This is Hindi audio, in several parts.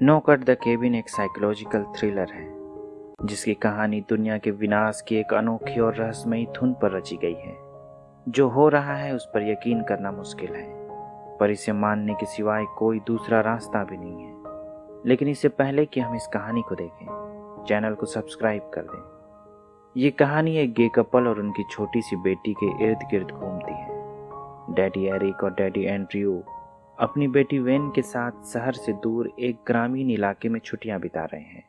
नो कट द केबिन एक साइकोलॉजिकल थ्रिलर है जिसकी कहानी दुनिया के विनाश की एक अनोखी और रहस्यमयी धुन पर रची गई है। जो हो रहा है उस पर यकीन करना मुश्किल है, पर इसे मानने के सिवाय कोई दूसरा रास्ता भी नहीं है। लेकिन इससे पहले कि हम इस कहानी को देखें, चैनल को सब्सक्राइब कर दें। ये कहानी एक गे कपल और उनकी छोटी सी बेटी के इर्द गिर्द घूमती है। डैडी एरिक और डैडी एंड्रयू अपनी बेटी वेन के साथ शहर से दूर एक ग्रामीण इलाके में छुट्टियां बिता रहे हैं।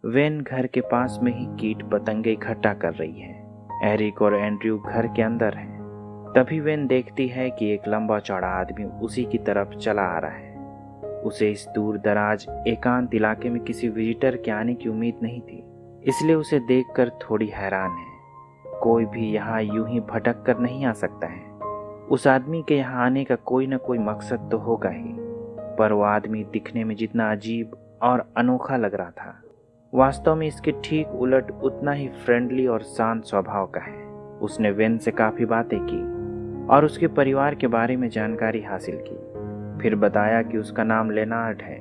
वेन घर के पास में ही कीट पतंगे इकट्ठा कर रही है। एरिक और एंड्रयू घर के अंदर हैं। तभी वेन देखती है कि एक लंबा चौड़ा आदमी उसी की तरफ चला आ रहा है। उसे इस दूर दराज एकांत इलाके में किसी विजिटर के आने की उम्मीद नहीं थी, इसलिए उसे देखकर थोड़ी हैरान है। कोई भी यहाँ यूं ही भटक कर नहीं आ सकता है। उस आदमी के यहाँ आने का कोई न कोई मकसद तो होगा ही, पर वो आदमी दिखने में जितना अजीब और अनोखा लग रहा था, वास्तव में इसके ठीक उलट उतना ही फ्रेंडली और शांत स्वभाव का है। उसने वेन से काफ़ी बातें की और उसके परिवार के बारे में जानकारी हासिल की। फिर बताया कि उसका नाम लेनार्ड है,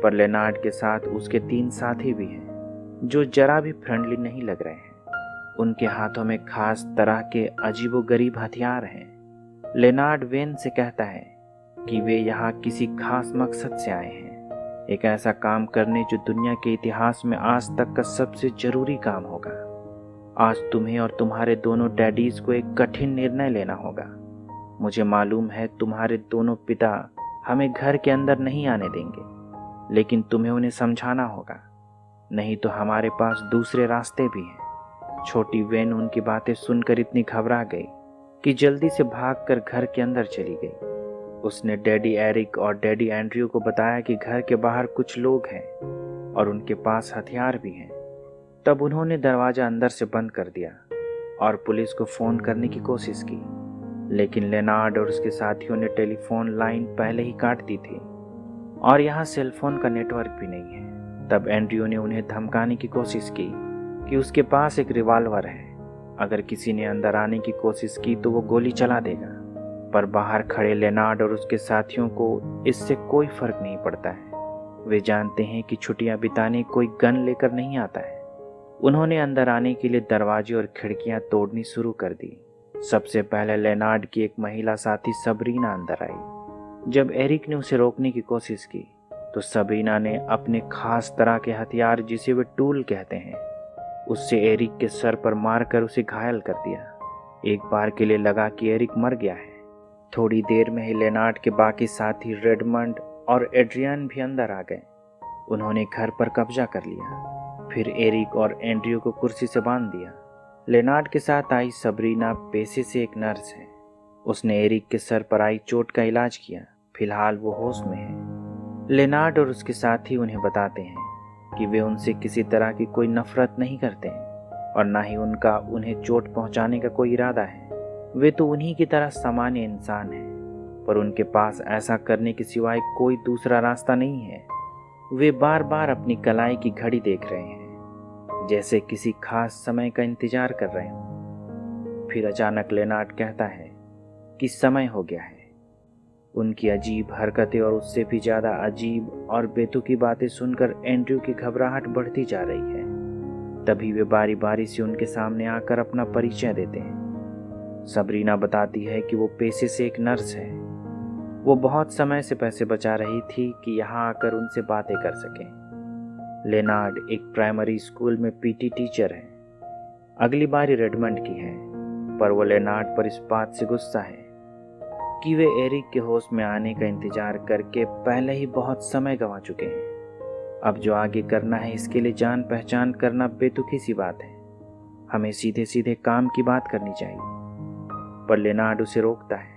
पर लेनार्ड के साथ उसके 3 साथी भी हैं जो जरा भी फ्रेंडली नहीं लग रहे हैं। उनके हाथों में खास तरह के अजीबोगरीब हथियार हैं। लेनार्ड वेन से कहता है कि वे यहाँ किसी खास मकसद से आए हैं, एक ऐसा काम करने जो दुनिया के इतिहास में आज तक का सबसे जरूरी काम होगा। आज तुम्हें और तुम्हारे दोनों डैडीज को एक कठिन निर्णय लेना होगा। मुझे मालूम है तुम्हारे दोनों पिता हमें घर के अंदर नहीं आने देंगे, लेकिन तुम्हें उन्हें समझाना होगा, नहीं तो हमारे पास दूसरे रास्ते भी हैं। छोटी वेन उनकी बातें सुनकर इतनी घबरा गई कि जल्दी से भागकर घर के अंदर चली गई। उसने डैडी एरिक और डैडी एंड्रयू को बताया कि घर के बाहर कुछ लोग हैं और उनके पास हथियार भी हैं। तब उन्होंने दरवाज़ा अंदर से बंद कर दिया और पुलिस को फ़ोन करने की कोशिश की, लेकिन लेनार्ड और उसके साथियों ने टेलीफोन लाइन पहले ही काट दी थी और यहाँ सेलफोन का नेटवर्क भी नहीं है। तब एंड्रयू ने उन्हें धमकाने की कोशिश की कि उसके पास एक रिवॉल्वर है, अगर किसी ने अंदर आने की कोशिश की तो वो गोली चला देगा। पर बाहर खड़े लेनार्ड और उसके साथियों को इससे कोई फर्क नहीं पड़ता है। वे जानते हैं कि छुट्टियां बिताने कोई गन लेकर नहीं आता है। उन्होंने अंदर आने के लिए दरवाजे और खिड़कियां तोड़नी शुरू कर दी। सबसे पहले लेनार्ड की एक महिला साथी सबरीना अंदर आई। जब एरिक ने उसे रोकने की कोशिश की तो सबरीना ने अपने खास तरह के हथियार, जिसे वे टूल कहते हैं, उससे एरिक के सर पर मारकर उसे घायल कर दिया। एक बार के लिए लगा कि एरिक मर गया है। थोड़ी देर में ही लेनार्ड के बाकी साथी रेडमंड और एड्रियन भी अंदर आ गए। उन्होंने घर पर कब्जा कर लिया। फिर एरिक और एंड्रयू को कुर्सी से बांध दिया। लेनार्ड के साथ आई सबरीना पेशे से एक नर्स है। उसने एरिक के सर पर आई चोट का इलाज किया। फिलहाल वो होश में है। लेनार्ड और उसके साथी उन्हें बताते हैं कि वे उनसे किसी तरह की कोई नफरत नहीं करते हैं और ना ही उनका उन्हें चोट पहुंचाने का कोई इरादा है। वे तो उन्हीं की तरह सामान्य इंसान हैं, पर उनके पास ऐसा करने के सिवाय कोई दूसरा रास्ता नहीं है। वे बार बार अपनी कलाई की घड़ी देख रहे हैं, जैसे किसी खास समय का इंतजार कर रहे हों। फिर अचानक लेनार्ड कहता है कि समय हो गया है। उनकी अजीब हरकतें और उससे भी ज़्यादा अजीब और बेतुकी बातें सुनकर एंड्रयू की घबराहट बढ़ती जा रही है। तभी वे बारी बारी से उनके सामने आकर अपना परिचय देते हैं। सबरीना बताती है कि वो पेशे से एक नर्स है। वो बहुत समय से पैसे बचा रही थी कि यहाँ आकर उनसे बातें कर सकें। लेनार्ड एक प्राइमरी स्कूल में पीटी टीचर है। अगली बारी रेडमंड की है, पर वो लेनार्ड पर इस बात से गुस्सा है कि वे एरिक के होश में आने का इंतजार करके पहले ही बहुत समय गंवा चुके हैं। अब जो आगे करना है, इसके लिए जान पहचान करना बेतुकी सी बात है। हमें सीधे सीधे काम की बात करनी चाहिए। पर लेनार्ड उसे रोकता है,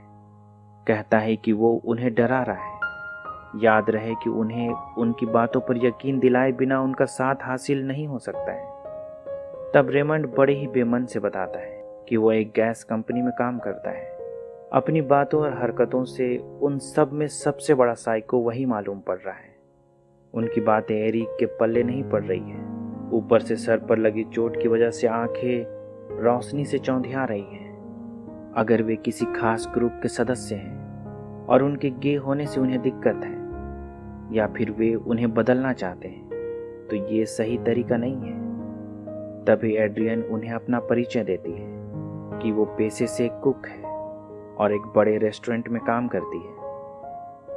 कहता है कि वो उन्हें डरा रहा है। याद रहे कि उन्हें उनकी बातों पर यकीन दिलाए बिना उनका साथ हासिल नहीं हो सकता है। तब रेमंड बड़े ही बेमन से बताता है कि वो एक गैस कंपनी में काम करता है। अपनी बातों और हरकतों से उन सब में सबसे बड़ा साइको वही मालूम पड़ रहा है। उनकी बातें एरिक के पल्ले नहीं पड़ रही हैं। ऊपर से सर पर लगी चोट की वजह से आंखें रोशनी से चौंधिया रही हैं। अगर वे किसी खास ग्रुप के सदस्य हैं और उनके गे होने से उन्हें दिक्कत है, या फिर वे उन्हें बदलना चाहते हैं, तो ये सही तरीका नहीं है। तभी एड्रियन उन्हें अपना परिचय देती है कि वो पेशे से एक कुक है और एक बड़े रेस्टोरेंट में काम करती है।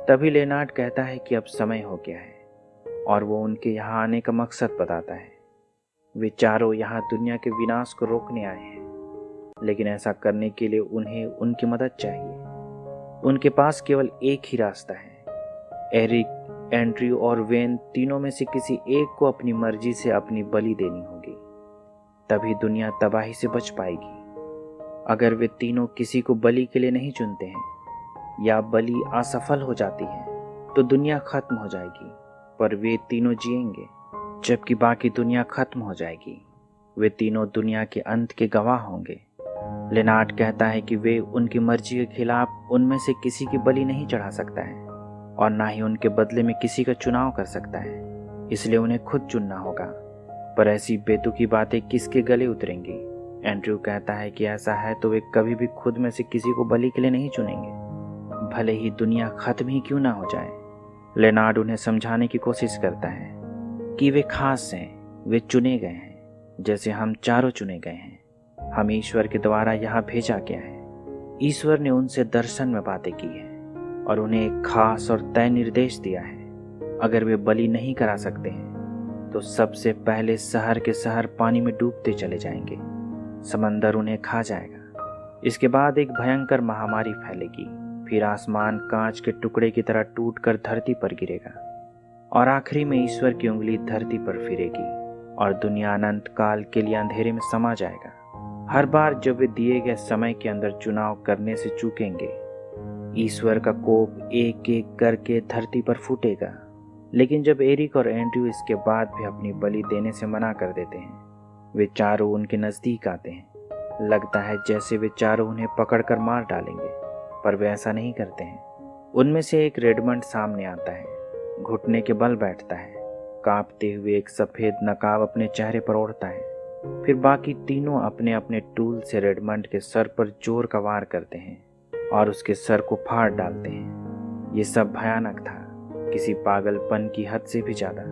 तभी लेनार्ड कहता है कि अब समय हो गया है और वो उनके यहाँ आने का मकसद बताता है। वे चारों यहाँ दुनिया के विनाश को रोकने आए हैं, लेकिन ऐसा करने के लिए उन्हें उनकी मदद चाहिए। उनके पास केवल एक ही रास्ता है। एरिक, एंड्रयू और वेन तीनों में से किसी एक को अपनी मर्जी से अपनी बलि देनी होगी, तभी दुनिया तबाही से बच पाएगी। अगर वे तीनों किसी को बलि के लिए नहीं चुनते हैं या बलि असफल हो जाती है तो दुनिया खत्म हो जाएगी, पर वे तीनों जिएंगे जबकि बाकी दुनिया खत्म हो जाएगी। वे तीनों दुनिया के अंत के गवाह होंगे। लेनार्ड कहता है कि वे उनकी मर्जी के खिलाफ उनमें से किसी की बलि नहीं चढ़ा सकता है और ना ही उनके बदले में किसी का चुनाव कर सकता है, इसलिए उन्हें खुद चुनना होगा। पर ऐसी बेतुकी बातें किसके गले उतरेंगी? एंड्रयू कहता है कि ऐसा है तो वे कभी भी खुद में से किसी को बलि के लिए नहीं चुनेंगे, भले ही दुनिया खत्म ही क्यों ना हो जाए। लेनार्ड उन्हें समझाने की कोशिश करता है कि वे खास हैं, वे चुने गए हैं, जैसे हम चारों चुने गए हैं। हम ईश्वर के द्वारा यहाँ भेजा गया है। ईश्वर ने उनसे दर्शन में बातें की है और उन्हें एक खास और तय निर्देश दिया है। अगर वे बलि नहीं करा सकते हैं तो सबसे पहले शहर के शहर पानी में डूबते चले जाएंगे, समंदर उन्हें खा जाएगा। इसके बाद एक भयंकर महामारी फैलेगी, फिर आसमान कांच के टुकड़े की तरह टूटकर धरती पर गिरेगा और आखिरी में ईश्वर की उंगली धरती पर फिरेगी और दुनिया अनंत काल के लिए अंधेरे में समा जाएगा। हर बार जब वे दिए गए समय के अंदर चुनाव करने से चूकेंगे, ईश्वर का कोप एक एक करके धरती पर फूटेगा। लेकिन जब एरिक और एंड्रयू इसके बाद भी अपनी बलि देने से मना कर देते हैं, वे चारों उनके नज़दीक आते हैं। लगता है जैसे वे चारों उन्हें पकड़कर मार डालेंगे, पर वे ऐसा नहीं करते हैं। उनमें से एक रेडमंड सामने आता है, घुटने के बल बैठता है, कांपते हुए एक सफ़ेद नकाब अपने चेहरे पर ओढ़ता है। फिर बाकी तीनों अपने अपने टूल से रेडमंड के सर पर जोर का वार करते हैं और उसके सर को फाड़ डालते हैं। ये सब भयानक था, किसी पागलपन की हद से भी ज़्यादा।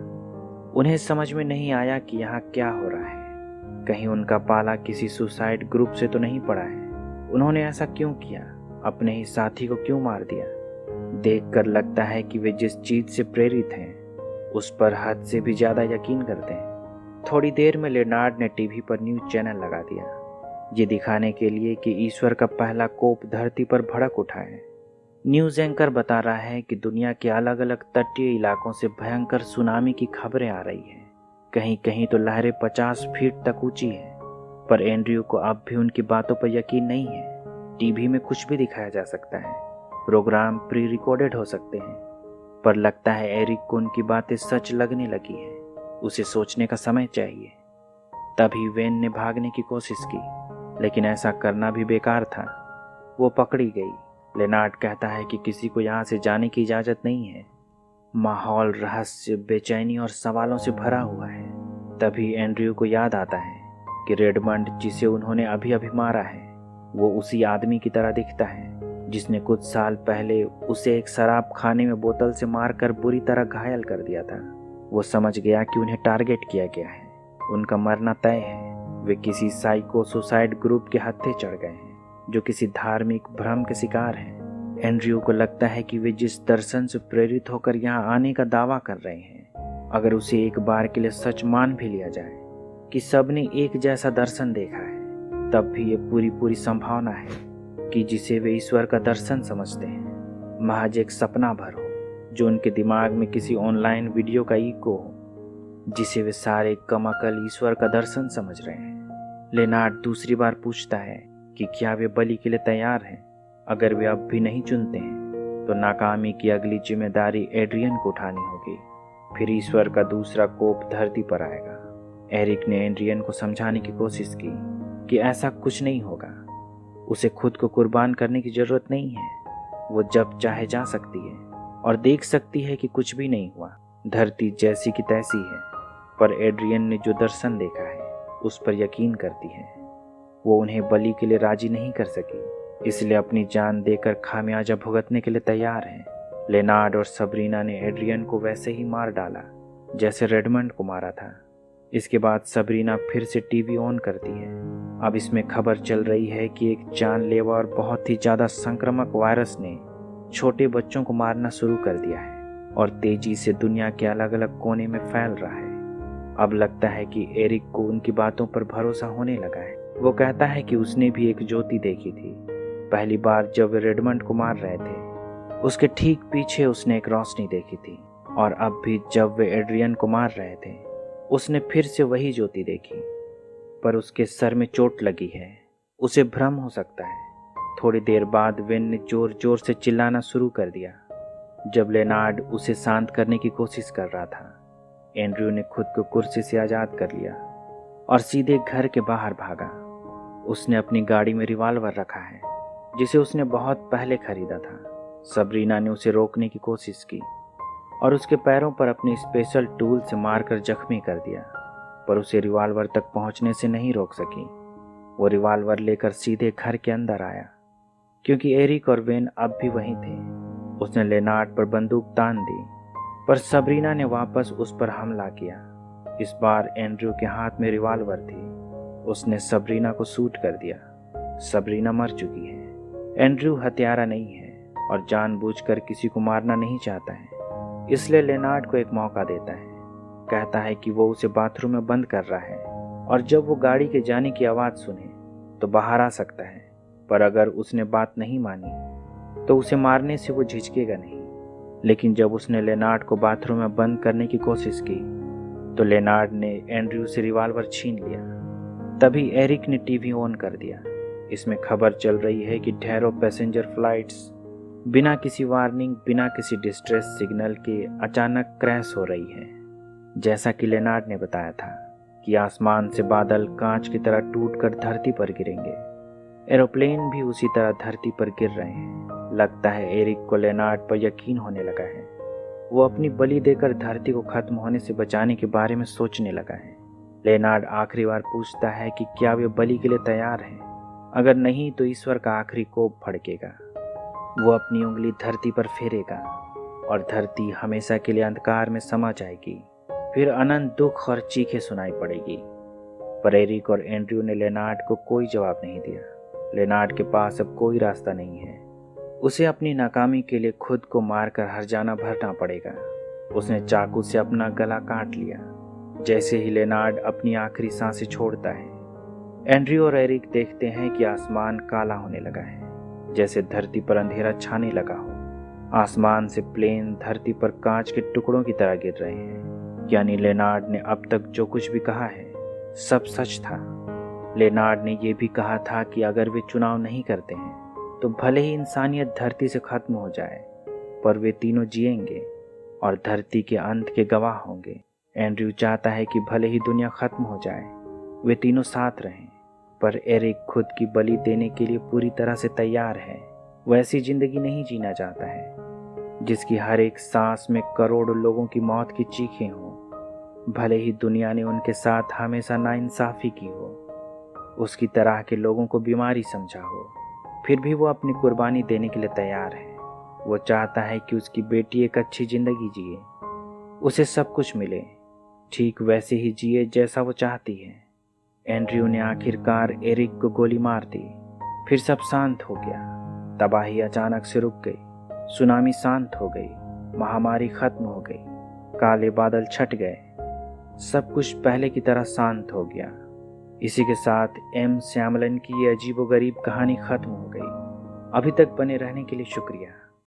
उन्हें समझ में नहीं आया कि यहाँ क्या हो रहा है। कहीं उनका पाला किसी सुसाइड ग्रुप से तो नहीं पड़ा है? उन्होंने ऐसा क्यों किया? अपने ही साथी को क्यों मार दिया? देखकर लगता है कि वे जिस चीज से प्रेरित हैं उस पर हद से भी ज़्यादा यकीन करते हैं। थोड़ी देर में लेनार्ड ने टीवी पर न्यूज़ चैनल लगा दिया, ये दिखाने के लिए कि ईश्वर का पहला कोप धरती पर भड़क उठा है। न्यूज़ एंकर बता रहा है कि दुनिया के अलग अलग तटीय इलाकों से भयंकर सुनामी की खबरें आ रही हैं। कहीं कहीं तो लहरें 50 फीट तक ऊंची है। पर एंड्रयू को अब भी उनकी बातों पर यकीन नहीं है। टीवी में कुछ भी दिखाया जा सकता है, प्रोग्राम प्री रिकॉर्डेड हो सकते हैं, पर लगता है एरिक को उनकी बातें सच लगने लगी हैं। उसे सोचने का समय चाहिए। तभी वेन ने भागने की कोशिश की, लेकिन ऐसा करना भी बेकार था। वो पकड़ी गई। लेनार्ड कहता है कि किसी को यहाँ से जाने की इजाज़त नहीं है। माहौल रहस्य, बेचैनी और सवालों से भरा हुआ है। तभी एंड्रयू को याद आता है कि रेडमंड, जिसे उन्होंने अभी अभी मारा है, वो उसी आदमी की तरह दिखता है जिसने कुछ साल पहले उसे एक शराब खाने में बोतल से मारकर बुरी तरह घायल कर दिया था। वो समझ गया कि उन्हें टारगेट किया गया है, उनका मरना तय है। वे किसी साइको सुसाइड ग्रुप के हत्थे चढ़ गए हैं जो किसी धार्मिक भ्रम के शिकार हैं। एंड्रयू को लगता है कि वे जिस दर्शन से प्रेरित होकर यहाँ आने का दावा कर रहे हैं, अगर उसे एक बार के लिए सच मान भी लिया जाए कि सबने एक जैसा दर्शन देखा है, तब भी ये पूरी संभावना है कि जिसे वे ईश्वर का दर्शन समझते हैं महज एक सपना भर हो, जो उनके दिमाग में किसी ऑनलाइन वीडियो का इको हो, जिसे वे सारे कमाकल ईश्वर का दर्शन समझ रहे हैं। लेनार्ड दूसरी बार पूछता है कि क्या वे बलि के लिए तैयार हैं। अगर वे अब भी नहीं चुनते हैं तो नाकामी की अगली जिम्मेदारी एड्रियन को उठानी होगी। फिर ईश्वर का दूसरा कोप धरती पर आएगा। एरिक ने एड्रियन को समझाने की कोशिश की कि ऐसा कुछ नहीं होगा, उसे खुद को कुर्बान करने की जरूरत नहीं है। वो जब चाहे जा सकती है और देख सकती है कि कुछ भी नहीं हुआ, धरती जैसी की तैसी है। पर एड्रियन ने जो दर्शन देखा है उस पर यकीन करती है। वो उन्हें बलि के लिए राजी नहीं कर सकी, इसलिए अपनी जान देकर खामियाजा भुगतने के लिए तैयार है। लेनार्ड और सबरीना ने एड्रियन को वैसे ही मार डाला जैसे रेडमंड को मारा था। इसके बाद सबरीना फिर से टीवी ऑन करती है। अब इसमें खबर चल रही है कि एक जानलेवा और बहुत ही ज़्यादा संक्रामक वायरस ने छोटे बच्चों को मारना शुरू कर दिया है और तेजी से दुनिया के अलग अलग कोने में फैल रहा है। अब लगता है कि एरिक को उनकी बातों पर भरोसा होने लगा है। वो कहता है कि उसने भी एक ज्योति देखी थी पहली बार जब वे रेडमंड को मार रहे थे। उसके ठीक पीछे उसने एक रोशनी देखी थी और अब भी जब वे एड्रियन को मार रहे थे उसने फिर से वही ज्योति देखी, पर उसके सर में चोट लगी है। उसे भ्रम हो सकता है। थोड़ी देर बाद वेन ने जोर जोर से चिल्लाना शुरू कर दिया। जब लेनार्ड उसे शांत करने की कोशिश कर रहा था, एंड्रयू ने खुद को कुर्सी से आज़ाद कर लिया और सीधे घर के बाहर भागा। उसने अपनी गाड़ी में रिवॉल्वर रखा है जिसे उसने बहुत पहले खरीदा था। सबरीना ने उसे रोकने की कोशिश की और उसके पैरों पर अपने स्पेशल टूल से मारकर जख्मी कर दिया, पर उसे रिवॉल्वर तक पहुंचने से नहीं रोक सकी। वो रिवॉल्वर लेकर सीधे घर के अंदर आया क्योंकि एरिक और वेन अब भी वहीं थे। उसने लेनार्ड पर बंदूक तान दी, पर सबरीना ने वापस उस पर हमला किया। इस बार एंड्रयू के हाथ में रिवॉल्वर थी। उसने सबरीना को शूट कर दिया। सबरीना मर चुकी है। एंड्रयू हत्यारा नहीं है और जानबूझकर किसी को मारना नहीं चाहता है, इसलिए लेनार्ड को एक मौका देता है। कहता है कि वो उसे बाथरूम में बंद कर रहा है और जब वो गाड़ी के जाने की आवाज़ सुने तो बाहर आ सकता है, पर अगर उसने बात नहीं मानी तो उसे मारने से वो झिझकेगा नहीं। लेकिन जब उसने लेनार्ड को बाथरूम में बंद करने की कोशिश की तो लेनार्ड ने एंड्रयू से रिवॉल्वर छीन लिया। तभी एरिक ने टीवी ऑन कर दिया। इसमें खबर चल रही है कि ढेरों पैसेंजर फ्लाइट्स बिना किसी वार्निंग, बिना किसी डिस्ट्रेस सिग्नल के अचानक क्रैश हो रही है। जैसा कि लेनार्ड ने बताया था कि आसमान से बादल कांच की तरह टूटकर धरती पर गिरेंगे। एरोप्लेन भी उसी तरह धरती पर गिर रहे हैं। लगता है एरिक को लेनार्ड पर यकीन होने लगा है। वो अपनी बलि देकर धरती को खत्म होने से बचाने के बारे में सोचने लगा है। लेनार्ड आखिरी बार पूछता है कि क्या वे बलि के लिए तैयार हैं। अगर नहीं तो ईश्वर का आखिरी कोप भड़केगा। वो अपनी उंगली धरती पर फेरेगा और धरती हमेशा के लिए अंधकार में समा जाएगी। फिर अनंत दुख और चीखें सुनाई पड़ेगी। पर एरिक और एंड्रयू ने लेनार्ड को कोई जवाब नहीं दिया। लेनार्ड के पास अब कोई रास्ता नहीं है। उसे अपनी नाकामी के लिए खुद को मारकर हर्जाना भरना पड़ेगा। उसने चाकू से अपना गला काट लिया। जैसे ही लेनार्ड अपनी आखिरी सांसें छोड़ता है, एंड्रयू और एरिक देखते हैं कि आसमान काला होने लगा है, जैसे धरती पर अंधेरा छाने लगा हो। आसमान से प्लेन धरती पर कांच के टुकड़ों की तरह गिर रहे हैं। यानी लेनार्ड ने अब तक जो कुछ भी कहा है सब सच था। लेनार्ड ने यह भी कहा था कि अगर वे चुनाव नहीं करते हैं तो भले ही इंसानियत धरती से खत्म हो जाए, पर वे तीनों जिएंगे और धरती के अंत के गवाह होंगे। एंड्रयू चाहता है कि भले ही दुनिया खत्म हो जाए, वे तीनों साथ रहें, पर एरिक खुद की बलि देने के लिए पूरी तरह से तैयार है। वो ऐसी जिंदगी नहीं जीना चाहता है जिसकी हर एक सांस में करोड़ों लोगों की मौत की चीखें हों। भले ही दुनिया ने उनके साथ हमेशा नाइंसाफी की हो, उसकी तरह के लोगों को बीमारी समझा हो, फिर भी वो अपनी कुर्बानी देने के लिए तैयार है। वो चाहता है कि उसकी बेटी एक अच्छी जिंदगी जिए, उसे सब कुछ मिले, ठीक वैसे ही जिए जैसा वो चाहती है। एंड्रयू ने आखिरकार एरिक को गोली मार दी। फिर सब शांत हो गया। तबाही अचानक से रुक गई। सुनामी शांत हो गई। महामारी खत्म हो गई। काले बादल छट गए। सब कुछ पहले की तरह शांत हो गया। इसी के साथ एम श्यामलन की ये अजीबोगरीब कहानी खत्म हो गई। अभी तक बने रहने के लिए शुक्रिया।